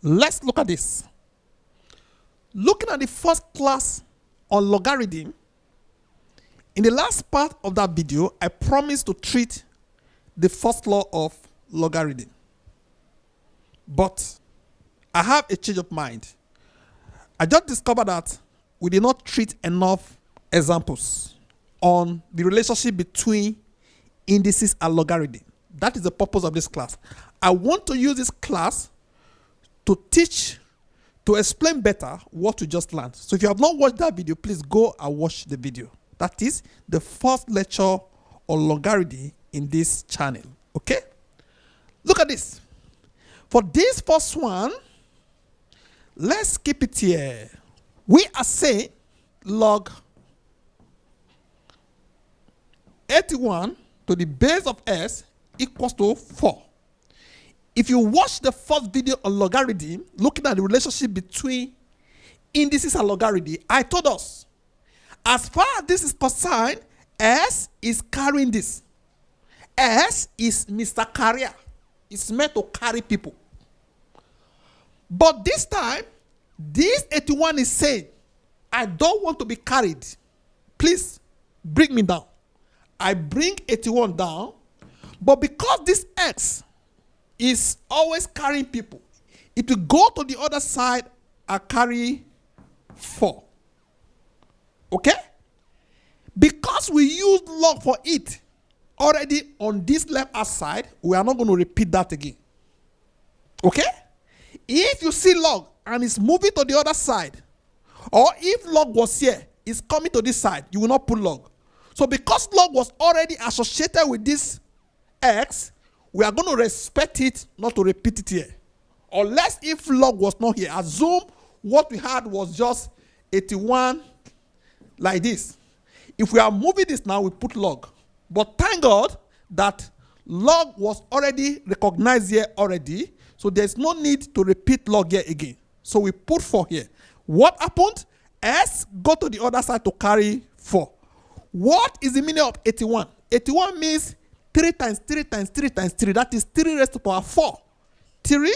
Let's look at this. Looking at the first class on logarithm, in the last part of that video, I promised to treat the first law of logarithm. But I have a change of mind. I just discovered that we did not treat enough examples on the relationship between indices and logarithm. That is the purpose of this class. I want to use this class to teach, to explain better what we just learned. So if you have not watched that video, please go and watch the video. That is the first lecture on logarithm in this channel. Okay? Look at this. For this first one, let's keep it here. We are saying log 81 to the base of s equals to 4. If you watch the first video on logarithm, looking at the relationship between indices and logarithm, I told us, as far as this is concerned, s is carrying this. S is Mr. Carrier. It's meant to carry people. But this time, this 81 is saying, I don't want to be carried. Please bring me down. I bring 81 down, but because this x is always carrying people, it will go to the other side and carry 4. Okay? Because we used log for it already on this left hand side, we are not going to repeat that again. Okay? If you see log and it's moving to the other side, or if log was here, it's coming to this side, you will not put log. So because log was already associated with this x, we are going to respect it, not to repeat it here. Unless if log was not here. Assume what we had was just 81 like this. If we are moving this now, we put log. But thank God that log was already recognized here already, so there's no need to repeat log here again. So we put 4 here. What happened? S go to the other side to carry 4. What is the meaning of 81? 81 means 3 times 3 times 3 times 3. That is 3 raised to power 4. 3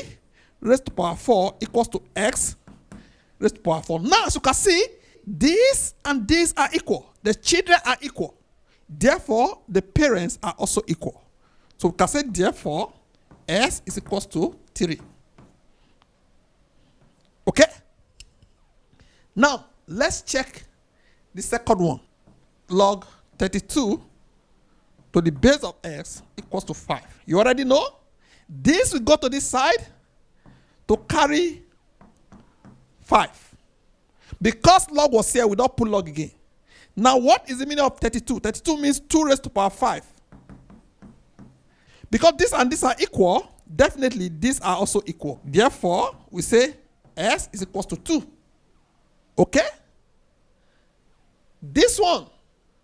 raised to power 4 equals to x raised to power 4. Now, as you can see, this and this are equal. The children are equal. Therefore, the parents are also equal. So we can say, therefore, s is equals to 3. Okay? Now, let's check the second one. Log 32 to the base of x equals to 5. You already know. This will go to this side to carry 5. Because log was here, we don't put log again. Now, what is the meaning of 32? 32 means 2 raised to power 5. Because this and this are equal, definitely these are also equal. Therefore, we say s is equals to 2. Okay? This one,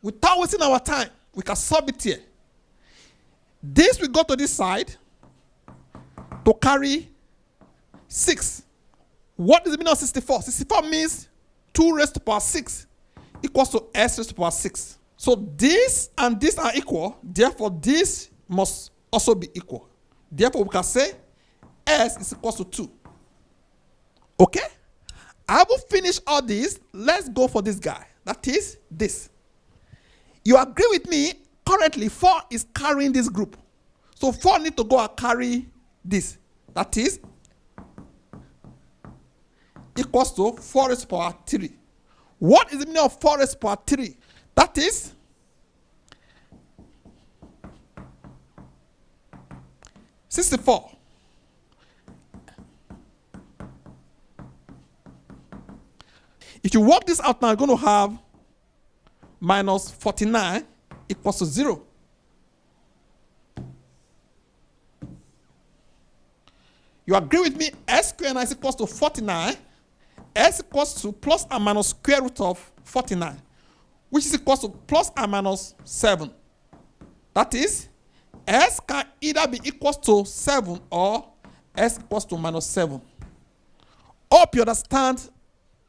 without wasting our time, we can solve it here. This will go to this side to carry 6. What is the meaning of 64? 64 means 2 raised to power 6 equals to s raised to power 6. So this and this are equal. Therefore, this must also be equal. Therefore, we can say s is equals to 2. Okay? I will finish all this. Let's go for this guy. That is this. You agree with me? Currently, 4 is carrying this group. So 4 need to go and carry this. That is equals to 4 raised to power 3. What is the meaning of 4 raised to power 3? That is 64. If you work this out now, you're going to have minus 49 equals to 0. You agree with me? S squared is equals to 49. S equals to plus and minus square root of 49, which is equals to plus and minus 7. That is, S can either be equals to 7 or S equals to minus 7. Hope you understand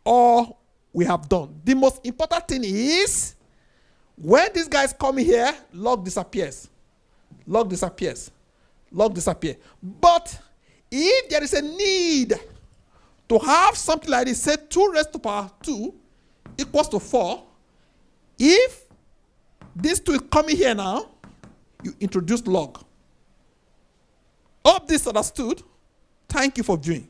all we have done. The most important thing is, when this guy is coming here, log disappears. Log disappears. Log disappears. But if there is a need To have something like this, say 2 raised to power 2 equals to 4. If this 2 is coming here now, you introduce log. Hope this understood. Thank you for viewing.